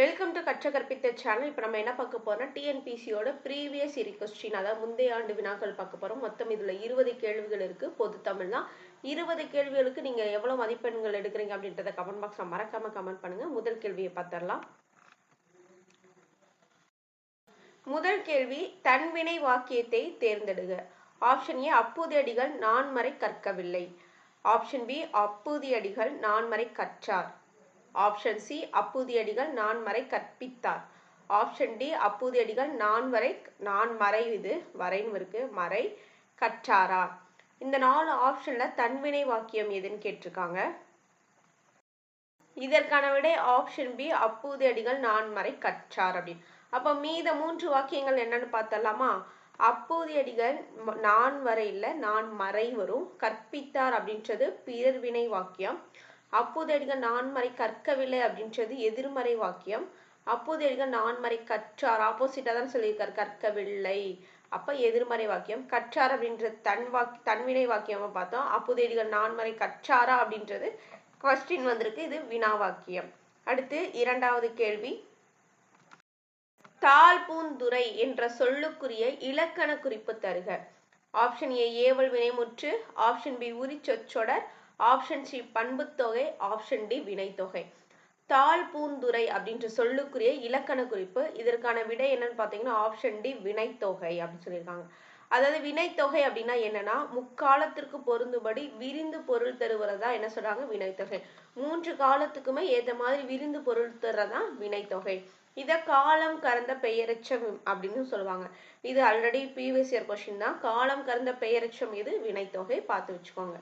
Welcome to கற்ற கற்பித்த channel. இப்போ நம்ம என்ன பார்க்க போறோம்னா டிஎன்பிசியோட ப்ரீவியஸ் இயர் கொஸ்டின், அதாவது முந்தைய ஆண்டு வினாக்கள் பார்க்க போறோம். மொத்தம் இதுல 20 கேள்விகள் இருக்கு. பொது தமிழ் தான். 20 கேள்விகளுக்கு நீங்க எவ்வளவு மதிப்பெண்கள் எடுக்கிறீங்க அப்படின்றத கமெண்ட் பாக்ஸ்ல மறக்காம கமெண்ட் பண்ணுங்க. முதல் கேள்வியை பார்த்துடலாம். முதல் கேள்வி, தன்வினை வாக்கியத்தை தேர்ந்தெடுக. ஆப்ஷன் ஏ, அப்பூதியடிகள் நான்மறை கற்கவில்லை. ஆப்ஷன் பி, அப்பூதியடிகள் நான்மறை கற்றார். ஆப்ஷன் சி, அப்பூதியடிகள் நான்மறை கற்பித்தார். ஆப்ஷன் டி, அப்பூதியடிகள் நான்மறை இது வரைன்னு இருக்கு, மறை கற்றாரா. இந்த 4 ஆப்ஷன்ல தன்வினை வாக்கியம் எதுன்னு கேட்டிருக்காங்க. இதற்கான விடை ஆப்ஷன் பி, அப்பூதியடிகள் நான்மறை கற்றார் அப்படின்னு. அப்ப மீத 3 வாக்கியங்கள் என்னன்னு பார்த்தலாமா? அப்பூதியடிகள் நான்மறை இல்ல நான்மறை வரும். கற்பித்தார் அப்படின்றது பிறர்வினை வாக்கியம். அப்பூதியடிகள் நான்மறை கற்கவில்லை அப்படின்றது எதிர்மறை வாக்கியம். அப்பூதியடிகள் நான்மறை கற்றார், ஆப்போசிட்டா தான் சொல்லியிருக்காரு, கற்கவில்லை, அப்ப எதிர்மறை வாக்கியம். கற்றார் அப்படின்றது தன்வினை வாக்கியமா பார்த்தோம். அப்பூதியடிகள் நான்மறை கற்றாரா அப்படின்றது கொஸ்டின் வந்திருக்கு, இது வினா வாக்கியம். அடுத்து இரண்டாவது கேள்வி, தாழ்பூந்துறை என்ற சொல்லுக்குரிய இலக்கண குறிப்பு தருக. ஆப்ஷன் ஏ, ஏவல் வினைமுற்று. ஆப்ஷன் பி, உரி சொற்றொடர். ஆப்ஷன் சி, பண்புத்தொகை. ஆப்ஷன் டி, வினைத்தொகை. தாழ்பூந்துறை அப்படின்ற சொல்லுக்குரிய இலக்கண குறிப்பு. இதற்கான விடை என்னன்னு பாத்தீங்கன்னா ஆப்ஷன் டி, வினைத்தொகை அப்படின்னு சொல்லியிருக்காங்க. அதாவது வினைத்தொகை அப்படின்னா என்னன்னா, முக்காலத்திற்கு பொருந்தும்படி விரிந்து பொருள் தருவதா என்ன சொல்றாங்க, வினைத்தொகை. 3 காலத்துக்குமே ஏத்த மாதிரி விரிந்து பொருள் தர்றதா வினைத்தொகை. இத காலம் கறந்த பெயரெச்சம் அப்படின்னு சொல்லுவாங்க. இது ஆல்ரெடி ப்ரீவியஸ் இயர் கொஸ்டின் தான். காலம் கறந்த பெயரெச்சம் இது வினைத்தொகை, பார்த்து வச்சுக்கோங்க.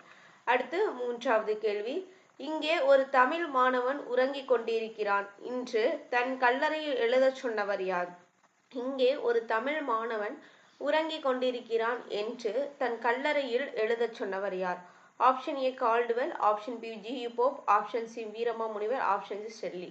அடுத்து மூன்றாவது கேள்வி, இங்கே ஒரு தமிழ் மாணவன் உறங்கிக் கொண்டிருக்கிறான். இன்று தன் கல்லறையில் எழுதச் சொன்னவர் யார்? இங்கே ஒரு தமிழ் மாணவன் உறங்கிக் கொண்டிருக்கிறான் என்று தன் கல்லறையில் எழுதச் சொன்னவர் யார்? Option A, Caldwell. Option B, G U. Pope. Option C, Veeramamunivar. Option C, ஸ்டெர்லி.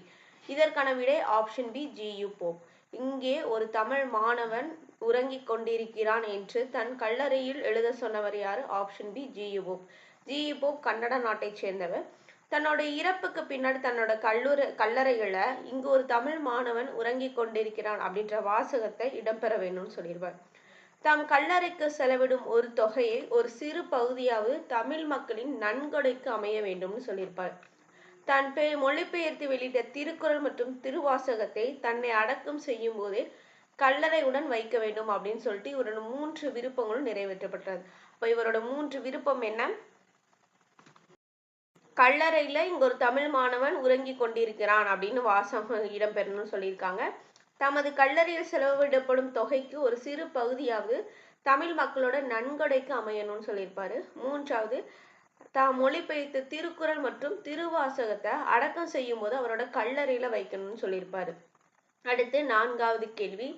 இதற்கான விடை ஆப்ஷன் பி, ஜி.யு. போப். இங்கே ஒரு தமிழ் மாணவன் உறங்கிக் கொண்டிருக்கிறான் என்று தன் கல்லறையில் எழுத சொன்னவர் யாரு? Option B, G U. Pope. G U. Pope Kannada நாட்டை சேர்ந்தவர். தன்னோட இறப்புக்கு பின்னாடி தன்னோட கல்லறைகளை இங்கு ஒரு தமிழ் மாணவன் உறங்கிக் கொண்டிருக்கிறான் அப்படின்ற வாசகத்தை இடம்பெற வேணும்னு சொல்லியிருப்பார். தாம் கல்லறைக்கு செலவிடும் ஒரு தொகையை ஒரு சிறு பகுதியாவது தமிழ் மக்களின் நன்கொடைக்கு அமைய வேண்டும்னு சொல்லியிருப்பார். தான் மொழிபெயர்த்து வெளியிட்ட திருக்குறள் மற்றும் திருவாசகத்தை தன்னை அடக்கம் செய்யும் போதே கல்லறையுடன் வைக்க வேண்டும் அப்படின்னு சொல்லிட்டு இவரோட 3 விருப்பங்களும் நிறைவேற்றப்பட்டது. அப்ப இவரோட 3 விருப்பம் என்ன? கல்லறையில இங்க ஒரு தமிழ் மாணவன் உறங்கி கொண்டிருக்கிறான் அப்படின்னு வாசகம் இடம்பெறணும்னு சொல்லியிருக்காங்க. தமது கல்லறையில் செலவிடப்படும் தொகைக்கு ஒரு சிறு பகுதியாவது தமிழ் மக்களோட நன்கொடைக்கு அமையணும்னு சொல்லியிருப்பாரு. மூன்றாவது, தாம் மொழிபெயர்த்த திருக்குறள் மற்றும் திருவாசகத்தை அடக்கம் செய்யும் போது அவரோட கல்லறையில வைக்கணும்னு சொல்லியிருப்பாரு. அடுத்து நான்காவது கேள்வி,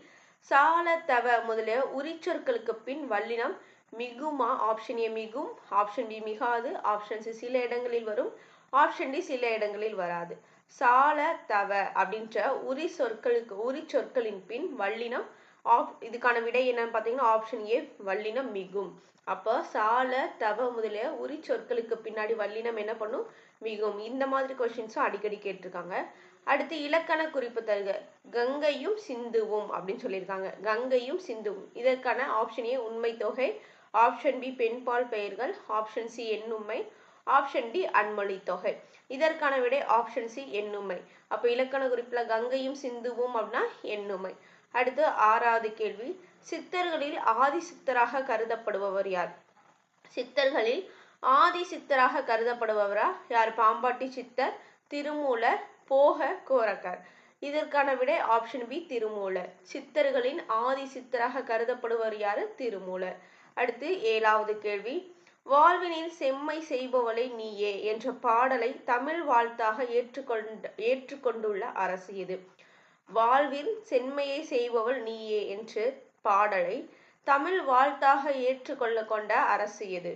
சால தவ முதலிய உரிச்சொற்களுக்கு பின் வல்லினம் மிகுமா? ஆப்ஷன் ஏ, மிகும். ஆப்ஷன் பி, மிகாது. ஆப்ஷன் சி, சில இடங்களில் வரும். ஆப்ஷன் டி, சில இடங்களில் வராது. சால தவ அப்படின்ற உரி சொற்களின் பின் வல்லினம் இதுக்கான விடை என்னன்னு பாத்தீங்கன்னா ஆப்ஷன் ஏ, வல்லினம் மிகும். அப்ப சால தவ முதலிய உரி சொற்களுக்கு பின்னாடி வல்லினம் என்ன பண்ணும்? மிகும். இந்த மாதிரி கொஸ்டின்ஸும் அடிக்கடி கேட்டிருக்காங்க. அடுத்து இலக்கண குறிப்பு தருக. கங்கையும் சிந்துவும் அப்படின்னு சொல்லியிருக்காங்க. கங்கையும் சிந்துவும். இதற்கான ஆப்ஷன் ஏ, உண்மை தொகை. ஆப்ஷன் பி, பெண்பால் பெயர்கள். ஆப்ஷன் சி, எண்ணுமை. ஆப்ஷன் டி, அன்மொழி தொகை. இதற்கான விடை ஆப்ஷன் சி, எண்ணுமை. அப்ப இலக்கண குறிப்புல கங்கையும் சிந்துவும் அப்படின்னா எண்ணுமை. அடுத்து ஆறாவது கேள்வி, சித்தர்களில் ஆதி சித்தராக கருதப்படுபவர் யார்? சித்தர்களில் ஆதி சித்தராக கருதப்படுபவரா யார்? பாம்பாட்டி சித்தர், திருமூலர், போக கோரக்கர். இதற்கான விடை ஆப்ஷன் பி, திருமூலர். சித்தர்களின் ஆதி சித்தராக கருதப்படுவர் யாரு? திருமூலர். அடுத்து ஏழாவது கேள்வி, வாழ்வினில் செம்மை செய்பவளை நீயே என்ற பாடலை தமிழ் வாழ்த்தாக ஏற்றுக்கொண்டுள்ள அரசு எது? வாழ்வில் செம்மையை செய்பவள் நீயே என்று பாடலை தமிழ் வாழ்த்தாக ஏற்றுக்கொண்ட அரசு எது?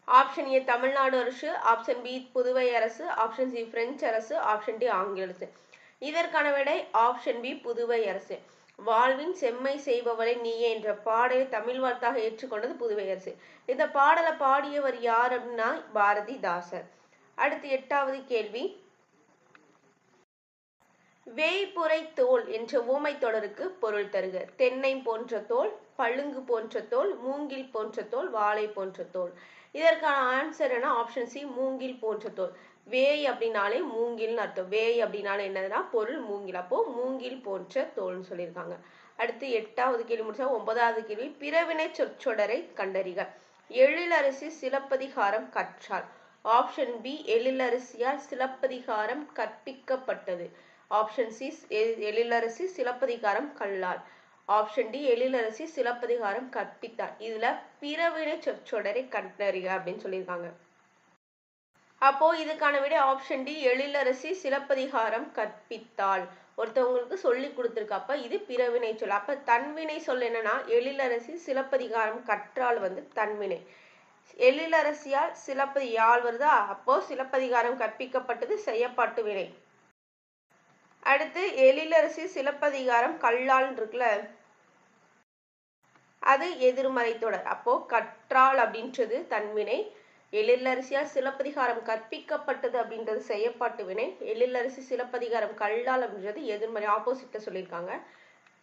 ஆப்ஷன் ஏ, தமிழ்நாடு அரசு. ஆப்ஷன் பி, புதுவை அரசு. ஆப்ஷன் சி, பிரெஞ்சு அரசு. ஆப்ஷன் டி, ஆங்கில அரசு. இதற்கான விடை ஆப்ஷன் பி, புதுவை அரசு. வாழ்வின் செம்மை செய்பவளை நீயே என்ற பாடலை தமிழ் வாழ்த்தாக ஏற்றுக்கொண்டது புதுவை அரசு. இந்த பாடலை பாடியவர் யார் அப்படின்னா பாரதிதாசர். அடுத்து எட்டாவது கேள்வி, வேய்புரை தோல் என்ற ஊமை தொடருக்கு பொருள் தருக. தென்னை போன்ற தோல், பழுங்கு போன்ற தோல், மூங்கில் போன்ற தோல், வாழை போன்ற தோல். இதற்கான ஆன்சர் என்ன? ஆப்ஷன் சி, மூங்கில் போன்ற தோல். வேய் அப்படின்னாலே மூங்கில்னு அர்த்தம். வேய் அப்படின்னாலே என்னதுன்னா பொருள் மூங்கில். அப்போ மூங்கில் போன்ற தோல்னு சொல்லியிருக்காங்க. அடுத்து 8வது கேள்வி முடிச்சா 9வது கேள்வி. பிறவினை சொற்றொடரை கண்டறிக. எழிலரசி சிலப்பதிகாரம் கற்றாள். ஆப்ஷன் பி, எழிலரசியால் சிலப்பதிகாரம் கற்பிக்கப்பட்டது. ஆப்ஷன் சி, எழிலரசி சிலப்பதிகாரம் கல்லாள். ஆப்ஷன் டி, எழிலரசி சிலப்பதிகாரம் கற்பித்தாள். இதுல பிறவினை சொற்றொடரை கண்டறிக அப்படின்னு சொல்லியிருக்காங்க. அப்போ இதுக்கான விட ஆப்ஷன் டி, எழிலரசி சிலப்பதிகாரம் கற்பித்தாள். ஒருத்தவங்களுக்கு சொல்லி கொடுத்துருக்கப்ப இது பிறவினை சொல். அப்ப தன்வினை சொல் என்னன்னா எழிலரசி சிலப்பதிகாரம் கற்றாள் தன்வினை. எழிலரசியால் யாழ் வருதா, அப்போ சிலப்பதிகாரம் கற்பிக்கப்பட்டது செய்யப்பட்டு வினை. அடுத்து எழிலரசி சிலப்பதிகாரம் கல்லாள் இருக்குல்ல, அது எதிர்மறை தொடர். அப்போ கற்றாள் அப்படின்றது தன்வினை, எழிலரசியால் சிலப்பதிகாரம் கற்பிக்கப்பட்டது அப்படின்றது செய்யப்பட்டு வினை, எழிலரசி சிலப்பதிகாரம் கல்லாள் அப்படின்றது எதிர்மறை ஆப்போசிட்ட சொல்லியிருக்காங்க.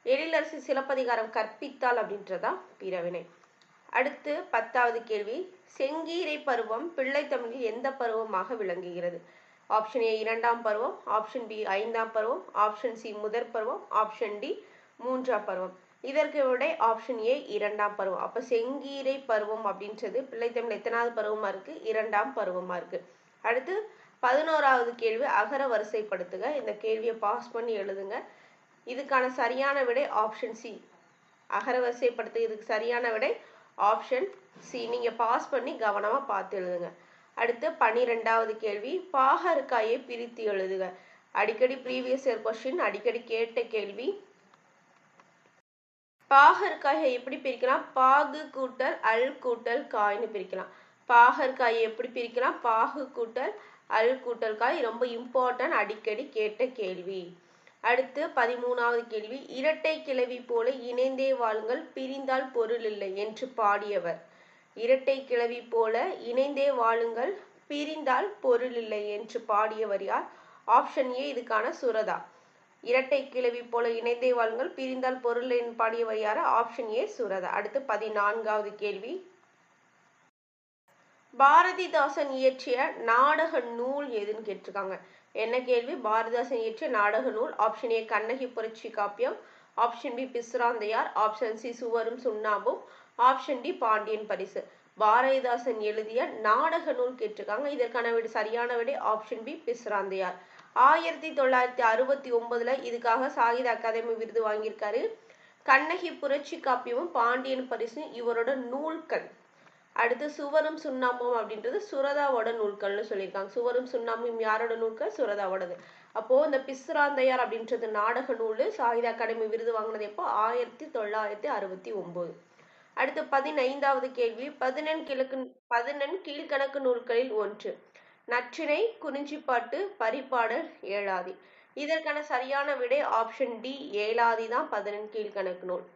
எழிலரசி சிலப்பதிகாரம் கற்பித்தாள் அப்படின்றதா பிறவினை. அடுத்து 10வது கேள்வி. செங்கீரை பருவம் பிள்ளை தமிழில் எந்த பருவமாக விளங்குகிறது? ஆப்ஷன் ஏ 2ஆம் பருவம், ஆப்ஷன் பி 5ஆம் பருவம், ஆப்ஷன் சி முதற் பருவம், ஆப்ஷன் டி 3ஆம் பருவம். இதற்கு விட ஆப்ஷன் ஏ 2ஆம் பருவம். அப்ப செங்கீரை பருவம் அப்படின்றது பிள்ளை தமிழ் எத்தனாவது பருவமா இருக்கு? 2ஆம் பருவமா இருக்கு. அடுத்து 11வது கேள்வி. அகர வரிசைப்படுத்துக. இந்த கேள்வியை பாஸ் பண்ணி எழுதுங்க. இதுக்கான சரியான விடை ஆப்ஷன் சி. அகர வரிசைப்படுத்து இதுக்கு சரியான விடை ஆப்ஷன் சி. நீங்க பாஸ் பண்ணி கவனமா பார்த்து எழுதுங்க. அடுத்து 12வது கேள்வி. பாகற்காயை பிரித்து எழுதுக. அடிக்கடி ப்ரீவியஸ் இயர் கொஸ்டின், அடிக்கடி கேட்ட கேள்வி. பாகற்காயை எப்படி பிரிக்கலாம்? பாகு கூட்டல் அல் கூட்டல் காய்னு பிரிக்கலாம். பாகற்காயை எப்படி பிரிக்கலாம்? பாகு கூட்டல் அல் கூட்டல் காய். ரொம்ப இம்பார்ட்டன்ட், அடிக்கடி கேட்ட கேள்வி. அடுத்து 13வது கேள்வி. இரட்டை கிளவி போல இணைந்தே வாழுங்கள், பிரிந்தால் பொருள் இல்லை என்று பாடியவர். இரட்டை கிளவி போல இணைந்தே வாழுங்கள், பிரிந்தால் பொருள் இல்லை என்று பாடியவர் யார்? ஆப்ஷன் ஏ இதுக்கான சுரதா. இரட்டை கிளவி போல இணைந்தே வாழுங்கள், பிரிந்தால் பொருள் பாடியவர் யாரு? Option A Suratha. அடுத்து 14வது கேள்வி. பாரதிதாசன் இயற்றிய நாடக நூல் எதுன்னு கேட்டிருக்காங்க. என்ன கேள்வி? பாரதிதாசன் இயற்றிய நாடக நூல். Option A Kannagi Puratchi Kappiyam, option B Pisiranthaiyar, option C சுவரும் சுண்ணாம்பும், ஆப்ஷன் டி பாண்டியன் பரிசு. பாரதிதாசன் எழுதிய நாடக நூல் கேட்டிருக்காங்க. இதற்கான சரியான விடை ஆப்ஷன் பி பிசிராந்தையார். 1969 இதுக்காக சாகித்ய அகாதமி விருது வாங்கியிருக்காரு. கண்ணகி புரட்சி காப்பியமும் பாண்டியன் பரிசு இவரோட நூல்கள். அடுத்து சுவரும் சுண்ணாம்பும் அப்படின்றது சுரதாவோட நூல்கள்னு சொல்லியிருக்காங்க. சுவரும் சுண்ணாம்பும் யாரோட நூல்கள்? சுரதாவோடது. அப்போ இந்த பிசிராந்தையார் அப்படின்றது நாடக நூல் சாகித்ய அகாடமி விருது வாங்கினது எப்போ? 1969. அடுத்து 15வது கேள்வி. 11 கீழ்கணக்கு நூல்களில் ஒன்று. நற்றிணை, குறிஞ்சிப்பாட்டு, பரிபாடல், ஏழாதி. இதற்கான சரியான விடை ஆப்ஷன் டி ஏழாதி தான் 11 கீழ்கணக்கு நூல்.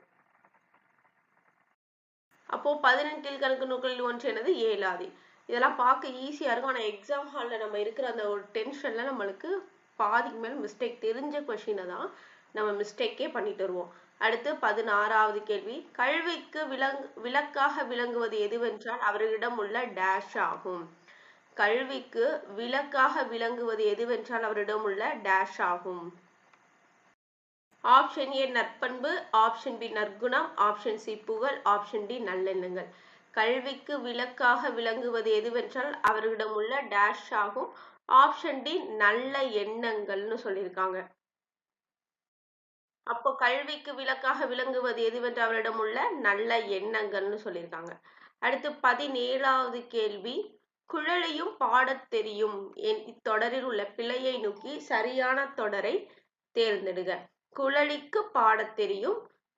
அப்போ 11 கீழ்கணக்கு நூல்களில் ஒன்று என்னது? ஏழாதி. இதெல்லாம் பார்க்க ஈஸியா இருக்கும். ஆனா எக்ஸாம் ஹால்ல நம்ம இருக்கிற அந்த ஒரு டென்ஷன்ல நம்மளுக்கு பாதிக்கு மேல மிஸ்டேக், தெரிஞ்ச கொஸ்டினை தான் நம்ம மிஸ்டேக்கே பண்ணிட்டு வருவோம். அடுத்து 16வது கேள்வி. கல்விக்கு விளக்காக விளங்குவது எதுவென்றால் அவர்களிடம் உள்ள டேஷ் ஆகும். கல்விக்கு விளக்காக விளங்குவது எதுவென்றால் அவரிடம் உள்ள டேஷ் ஆகும். ஆப்ஷன் ஏ நற்பண்பு, ஆப்ஷன் பி நற்குணம், ஆப்ஷன் சி புகழ், ஆப்ஷன் டி நல்லெண்ணங்கள். கல்விக்கு விளக்காக விளங்குவது எதுவென்றால் அவர்களிடம் உள்ள டேஷ் ஆகும். ஆப்ஷன் டி நல்ல எண்ணங்கள்னு சொல்லியிருக்காங்க. அப்போ கல்விக்கு விளக்காக விளங்குவது எதுவென்றால் அவரிடம் உள்ள நல்ல எண்ணங்கள்னு சொல்லியிருக்காங்க. அடுத்து 17வது கேள்வி. குழலியும் பாடத் தெரியும் இத்தொடரில் உள்ள பிழையை நோக்கி சரியான தொடரை தேர்ந்தெடுக. குழலிக்கு பாடத் தெரியும்,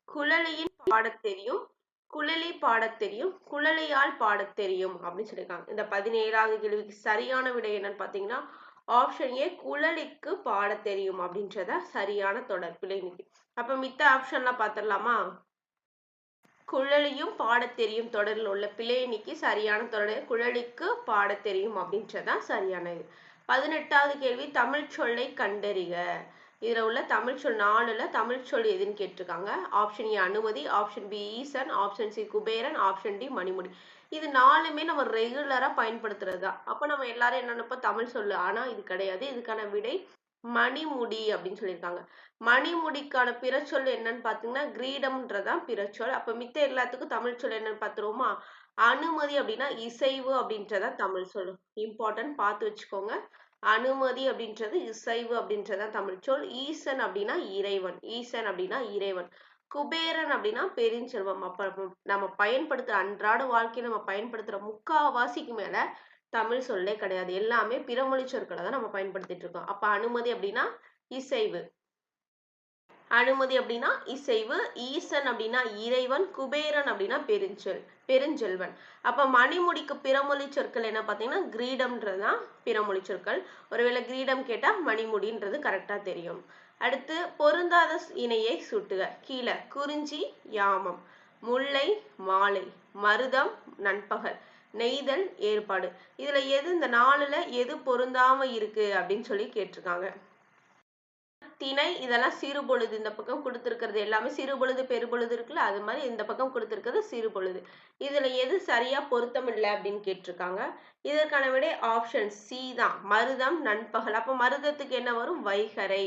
குழலியின் பாடத் தெரியும், குழலி பாடத் தெரியும், குழலியால் பாடத் தெரியும் அப்படின்னு சொல்லியிருக்காங்க. இந்த 17வது கேள்விக்கு சரியான விடை என்னன்னு பாத்தீங்கன்னா ஆப்ஷன் ஏ குழலிக்கு பாடத் தெரியும் அப்படின்றத சரியான தொடர் பிழை நீக்கி. அப்ப மித்த ஆப்ஷன்லாம் பாத்திரலாமா? குழலியும் பாடத் தெரியும் தொடரில் உள்ள பிழையை நீக்கி சரியான தொடர் குழலிக்கு பாடத் தெரியும் அப்படின்றதான் சரியானது. 18வது கேள்வி. தமிழ் சொல்லை கண்டறிக. இதுல உள்ள தமிழ் சொல் 4ல தமிழ் சொல் எதுன்னு கேட்டிருக்காங்க. ஆப்ஷன் ஏ அனுமதி, option B Eesan, option C Kuberan, option D மணிமுடி. இது 4மே நம்ம ரெகுலரா பயன்படுத்துறது தான். அப்ப நம்ம எல்லாரும் என்ன நினைப்போம், தமிழ் சொல்லு. ஆனா இது கிடையாது. இதுக்கான விடை மணிமுடி அப்படின்னு சொல்லியிருக்காங்க. மணிமுடிக்கான பிறச்சொல் என்னன்னு பாத்தீங்கன்னா கிரீடம்ன்றதான் பிறச்சொல். அப்ப மித்த எல்லாத்துக்கும் தமிழ் சொல் என்னன்னு பாத்துருவோமா? அனுமதி அப்படின்னா இசைவு அப்படின்றதான் தமிழ் சொல். இம்பார்ட்டன்ட் பார்த்து வச்சுக்கோங்க. அனுமதி அப்படின்றது இசைவு அப்படின்றதான் தமிழ் சொல். ஈசன் அப்படின்னா இறைவன். ஈசன் அப்படின்னா இறைவன். குபேரன் அப்படின்னா பெருஞ்செல்வம். அப்ப நம்ம பயன்படுத்துற அன்றாட வாழ்க்கையில நம்ம பயன்படுத்துற முக்காவாசிக்கு மேல தமிழ் சொல்லே கிடையாது. எல்லாமே பிறமொழி சொற்களை தான் நம்ம பயன்படுத்திட்டு இருக்கோம். அப்ப அனுமதி அப்படின்னா இசைவு. அனுமதி அப்படின்னா இசைவு. ஈசன் அப்படின்னா இறைவன். குபேரன் அப்படின்னா பெருஞ்செல்வன். அப்ப மணிமுடிக்கு பிறமொழி சொற்கள் என்ன பாத்தீங்கன்னா கிரீடம்ன்றதுதான் பிறமொழி சொற்கள். ஒருவேளை கிரீடம் கேட்டா மணிமுடின்றது கரெக்டா தெரியும். அடுத்து பொருந்தாத இணையை சுட்டுக. கீழே குறிஞ்சி யாமம், முல்லை மாலை, மருதம் நண்பகல், நெய்தல் ஏற்பாடு. இதுல எது இந்த 4ல எது பொருந்தாம இருக்கு அப்படின்னு சொல்லி கேட்டிருக்காங்க. திணை இதெல்லாம் சிறுபொழுது. இந்த பக்கம் கொடுத்திருக்கிறது எல்லாமே சிறுபொழுது பெருபொழுது இருக்குல்ல, அது மாதிரி இந்த பக்கம் கொடுத்திருக்கிறது சிறுபொழுது. இதுல எது சரியா பொருத்தம் இல்லை அப்படின்னு கேட்டிருக்காங்க. இதற்கான விடை ஆப்ஷன் சி தான், மருதம் நண்பகல். அப்ப மருதத்துக்கு என்ன வரும்? வைகறை.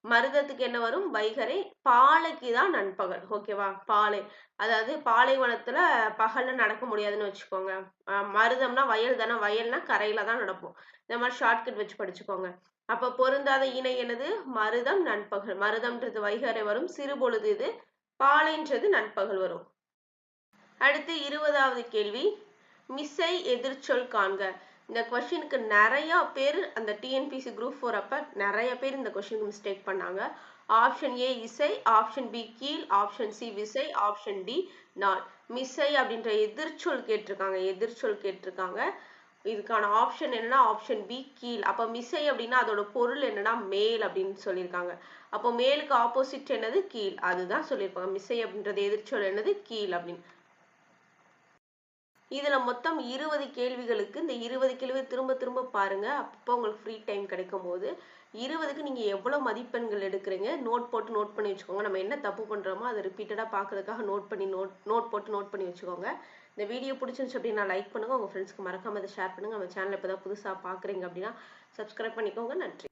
மருதத்துக்கு என்ன வரும்? வைகறை. பாலைக்கு தான் நண்பகல். ஓகேவா? பாலை, அதாவது பாலைவனத்துல பகல்ல நடக்க முடியாதுன்னு வச்சுக்கோங்க. மருதம்னா வயல் தானே, வயல்னா கரையில தான் நடப்போம். இந்த மாதிரி ஷார்ட்கட் வச்சு படிச்சுக்கோங்க. அப்ப பொருந்தாத இணை என்னது? மருதம் நண்பகல். மருதம்ன்றது வைகறை வரும். சிறுபொழுது இது. பாலைன்றது நண்பகல் வரும். அடுத்து 20வது கேள்வி, மிசை எதிர்ச்சொல் காண்க. இந்த கொஸ்டினுக்கு நிறைய பேர் அந்த டிஎன்பிசி குரூப் 4 அப்ப நிறைய பேர் இந்த கொஸ்டினுக்கு மிஸ்டேக் பண்ணாங்க. ஆப்ஷன் ஏ இசை, ஆப்ஷன் பி கீழ், ஆப்ஷன் சி விசை, ஆப்ஷன் டி நாள். மிசை அப்படின்ற எதிர்ச்சொல் கேட்டிருக்காங்க. எதிர்ச்சொல் கேட்டிருக்காங்க. இதுக்கான ஆப்ஷன் என்னன்னா ஆப்ஷன் பி கீழ். அப்ப மிசை அப்படின்னா அதோட பொருள் என்னன்னா மேல் அப்படின்னு சொல்லியிருக்காங்க. அப்போ மேலுக்கு ஆப்போசிட் என்னது? கீழ். அதுதான் சொல்லியிருப்பாங்க. மிசை அப்படின்றது எதிர்ச்சொல் என்னது? கீழ் அப்படின்னு. இதுல மொத்தம் 20 கேள்விகளுக்கு இந்த 20 கேள்வி திரும்ப திரும்ப பாருங்க. அப்போ உங்களுக்கு ஃப்ரீ டைம் கிடைக்கும் போது 20க்கு நீங்க எவ்வளவு மதிப்பெண்கள் எடுக்கிறீங்க நோட் பண்ணி வச்சுக்கோங்க. நம்ம என்ன தப்பு பண்றோமோ அதை ரிப்பீட்டடா பாக்குறதுக்காக நோட் பண்ணி வச்சுக்கோங்க. இந்த வீடியோ பிடிச்சிருந்துச்சு அப்படின்னா லைக் பண்ணுங்க. உங்க ஃப்ரெண்ட்ஸ்க்கு மறக்காம இதை ஷேர் பண்ணுங்க. நம்ம சேனல் இப்பதான் புதுசா பாக்குறீங்க அப்படின்னா சப்ஸ்கிரைப் பண்ணிக்கோங்க. நன்றி.